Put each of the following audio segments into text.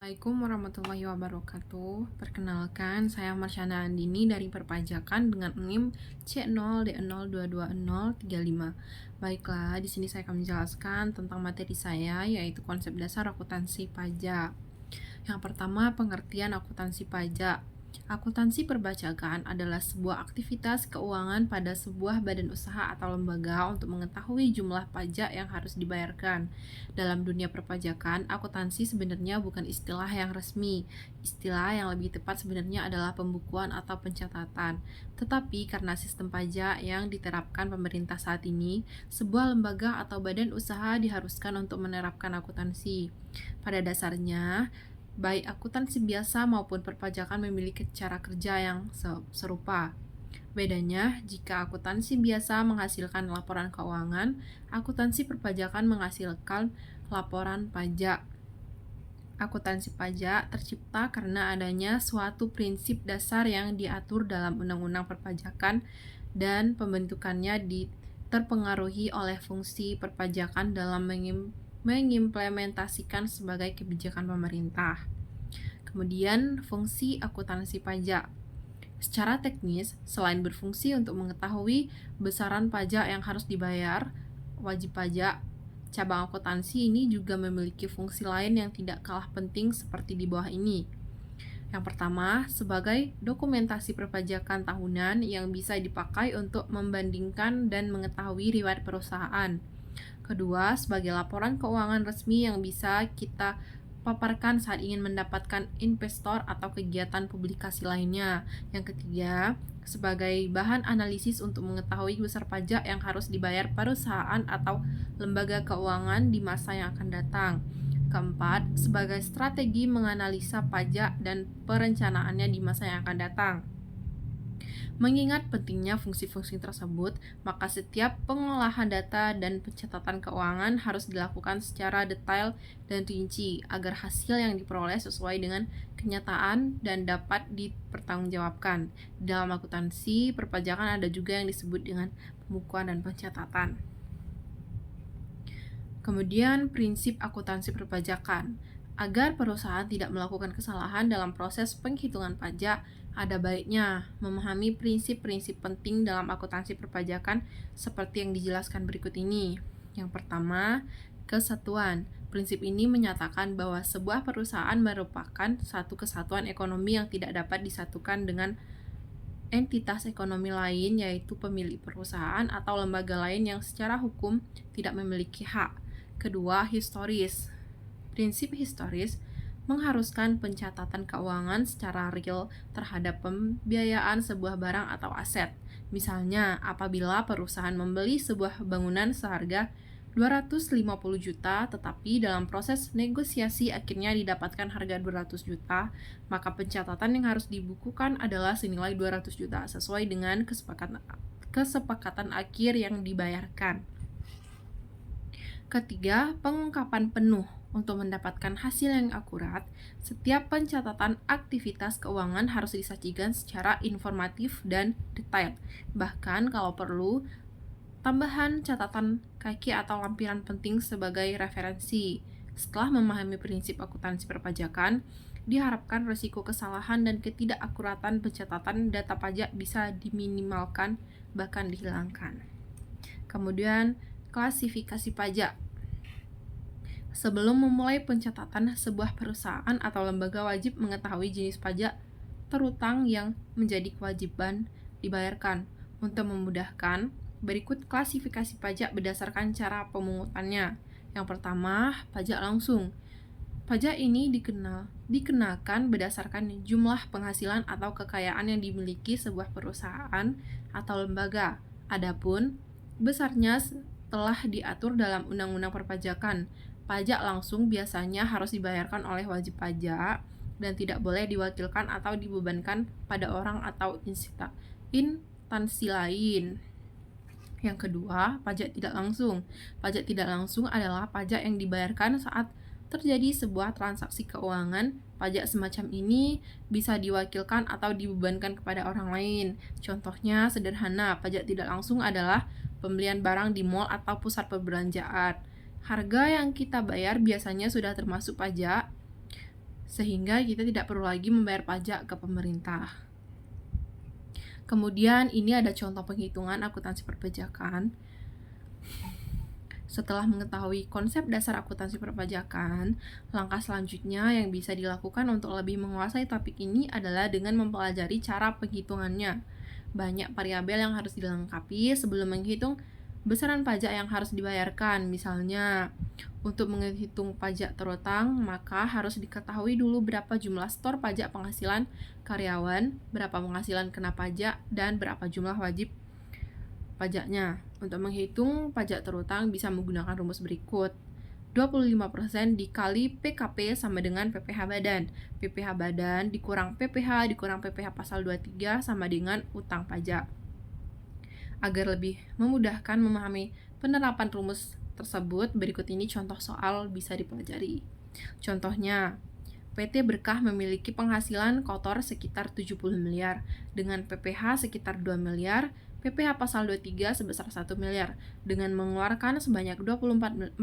Assalamualaikum warahmatullahi wabarakatuh. Perkenalkan, saya Marsyana Andini dari Perpajakan dengan NIM C0D0220035. Baiklah, di sini saya akan menjelaskan tentang materi saya, yaitu konsep dasar akuntansi pajak. Yang pertama, pengertian akuntansi pajak. Akuntansi perpajakan adalah sebuah aktivitas keuangan pada sebuah badan usaha atau lembaga untuk mengetahui jumlah pajak yang harus dibayarkan. Dalam dunia perpajakan, akuntansi sebenarnya bukan istilah yang resmi. Istilah yang lebih tepat sebenarnya adalah pembukuan atau pencatatan. Tetapi karena sistem pajak yang diterapkan pemerintah saat ini, sebuah lembaga atau badan usaha diharuskan untuk menerapkan akuntansi. Pada dasarnya, baik akuntansi biasa maupun perpajakan memiliki cara kerja yang serupa. Bedanya, jika akuntansi biasa menghasilkan laporan keuangan, akuntansi perpajakan menghasilkan laporan pajak. Akuntansi pajak tercipta karena adanya suatu prinsip dasar yang diatur dalam Undang-Undang Perpajakan dan pembentukannya terpengaruhi oleh fungsi perpajakan dalam mengimplementasikan sebagai kebijakan pemerintah. Kemudian, fungsi akuntansi pajak. Secara teknis, selain berfungsi untuk mengetahui besaran pajak yang harus dibayar, wajib pajak, cabang akuntansi ini juga memiliki fungsi lain yang tidak kalah penting seperti di bawah ini. Yang pertama, sebagai dokumentasi perpajakan tahunan yang bisa dipakai untuk membandingkan dan mengetahui riwayat perusahaan. Kedua, sebagai laporan keuangan resmi yang bisa kita paparkan saat ingin mendapatkan investor atau kegiatan publikasi lainnya. Yang ketiga, sebagai bahan analisis untuk mengetahui besar pajak yang harus dibayar perusahaan atau lembaga keuangan di masa yang akan datang. Keempat, sebagai strategi menganalisa pajak dan perencanaannya di masa yang akan datang. Mengingat pentingnya fungsi-fungsi tersebut, maka setiap pengolahan data dan pencatatan keuangan harus dilakukan secara detail dan rinci agar hasil yang diperoleh sesuai dengan kenyataan dan dapat dipertanggungjawabkan. Dalam akuntansi perpajakan ada juga yang disebut dengan pembukuan dan pencatatan. Kemudian, prinsip akuntansi perpajakan. Agar perusahaan tidak melakukan kesalahan dalam proses penghitungan pajak, ada baiknya memahami prinsip-prinsip penting dalam akuntansi perpajakan seperti yang dijelaskan berikut ini. Yang pertama, kesatuan. Prinsip ini menyatakan bahwa sebuah perusahaan merupakan satu kesatuan ekonomi yang tidak dapat disatukan dengan entitas ekonomi lain, yaitu pemilik perusahaan atau lembaga lain yang secara hukum tidak memiliki hak. Kedua, historis. Prinsip historis mengharuskan pencatatan keuangan secara real terhadap pembiayaan sebuah barang atau aset. Misalnya, apabila perusahaan membeli sebuah bangunan seharga 250 juta, tetapi dalam proses negosiasi akhirnya didapatkan harga 200 juta, maka pencatatan yang harus dibukukan adalah senilai 200 juta sesuai dengan kesepakatan akhir yang dibayarkan. Ketiga, pengungkapan penuh. Untuk mendapatkan hasil yang akurat, setiap pencatatan aktivitas keuangan harus disajikan secara informatif dan detail. Bahkan kalau perlu, tambahan catatan kaki atau lampiran penting sebagai referensi. Setelah memahami prinsip akuntansi perpajakan, diharapkan risiko kesalahan dan ketidakakuratan pencatatan data pajak bisa diminimalkan bahkan dihilangkan. Kemudian, klasifikasi pajak. Sebelum memulai pencatatan, sebuah perusahaan atau lembaga wajib mengetahui jenis pajak terutang yang menjadi kewajiban dibayarkan. Untuk memudahkan, berikut klasifikasi pajak berdasarkan cara pemungutannya. Yang pertama, pajak langsung. Pajak ini dikenakan berdasarkan jumlah penghasilan atau kekayaan yang dimiliki sebuah perusahaan atau lembaga. Adapun besarnya telah diatur dalam Undang-Undang Perpajakan. Pajak langsung biasanya harus dibayarkan oleh wajib pajak dan tidak boleh diwakilkan atau dibebankan pada orang atau instansi lain. Yang kedua, pajak tidak langsung. Pajak tidak langsung adalah pajak yang dibayarkan saat terjadi sebuah transaksi keuangan. Pajak semacam ini bisa diwakilkan atau dibebankan kepada orang lain. Contohnya sederhana, pajak tidak langsung adalah pembelian barang di mal atau pusat perbelanjaan. Harga yang kita bayar biasanya sudah termasuk pajak sehingga kita tidak perlu lagi membayar pajak ke pemerintah. Kemudian ini ada contoh penghitungan akuntansi perpajakan. Setelah mengetahui konsep dasar akuntansi perpajakan, langkah selanjutnya yang bisa dilakukan untuk lebih menguasai topik ini adalah dengan mempelajari cara penghitungannya. Banyak variabel yang harus dilengkapi sebelum menghitung besaran pajak yang harus dibayarkan. Misalnya, untuk menghitung pajak terutang, maka harus diketahui dulu berapa jumlah stor pajak penghasilan karyawan, berapa penghasilan kena pajak, dan berapa jumlah wajib pajaknya. Untuk menghitung pajak terutang bisa menggunakan rumus berikut. 25% dikali PKP sama dengan PPh badan. PPh badan dikurang PPh dikurang PPh pasal 23 sama dengan utang pajak. Agar lebih memudahkan memahami penerapan rumus tersebut, berikut ini contoh soal bisa dipelajari. Contohnya, PT Berkah memiliki penghasilan kotor sekitar 70 miliar, dengan PPh sekitar 2 miliar, PPh pasal 23 sebesar 1 miliar, dengan mengeluarkan sebanyak 24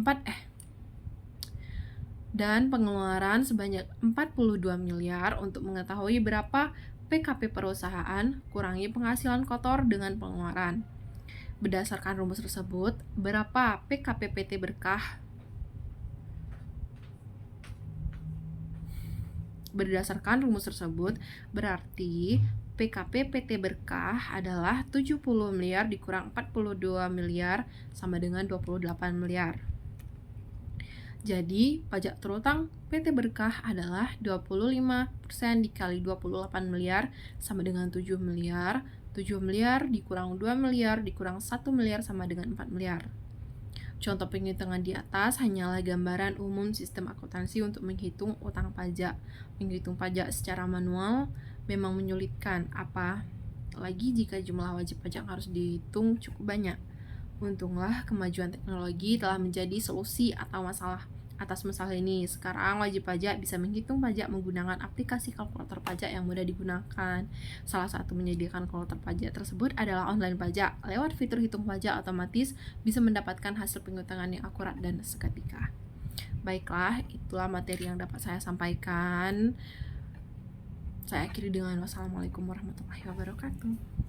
dan pengeluaran sebanyak 42 miliar. Untuk mengetahui berapa PKP perusahaan, kurangi penghasilan kotor dengan pengeluaran. Berdasarkan rumus tersebut, berapa PKP PT Berkah? Berdasarkan rumus tersebut, berarti PKP PT Berkah adalah 70 miliar dikurang 42 miliar sama dengan 28 miliar. Jadi, pajak terutang PT Berkah adalah 25% dikali 28 miliar sama dengan 7 miliar. 7 miliar dikurang 2 miliar dikurang 1 miliar sama dengan 4 miliar. Contoh penghitungan di atas hanyalah gambaran umum sistem akuntansi untuk menghitung utang pajak. Menghitung pajak secara manual memang menyulitkan, apalagi jika jumlah wajib pajak harus dihitung cukup banyak. Untunglah kemajuan teknologi telah menjadi solusi atas masalah ini. Sekarang wajib pajak bisa menghitung pajak menggunakan aplikasi kalkulator pajak yang mudah digunakan. Salah satu menyediakan kalkulator pajak tersebut adalah online pajak. Lewat fitur hitung pajak otomatis bisa mendapatkan hasil penghitungan yang akurat dan seketika. Baiklah, itulah materi yang dapat saya sampaikan. Saya akhiri dengan wassalamualaikum warahmatullahi wabarakatuh.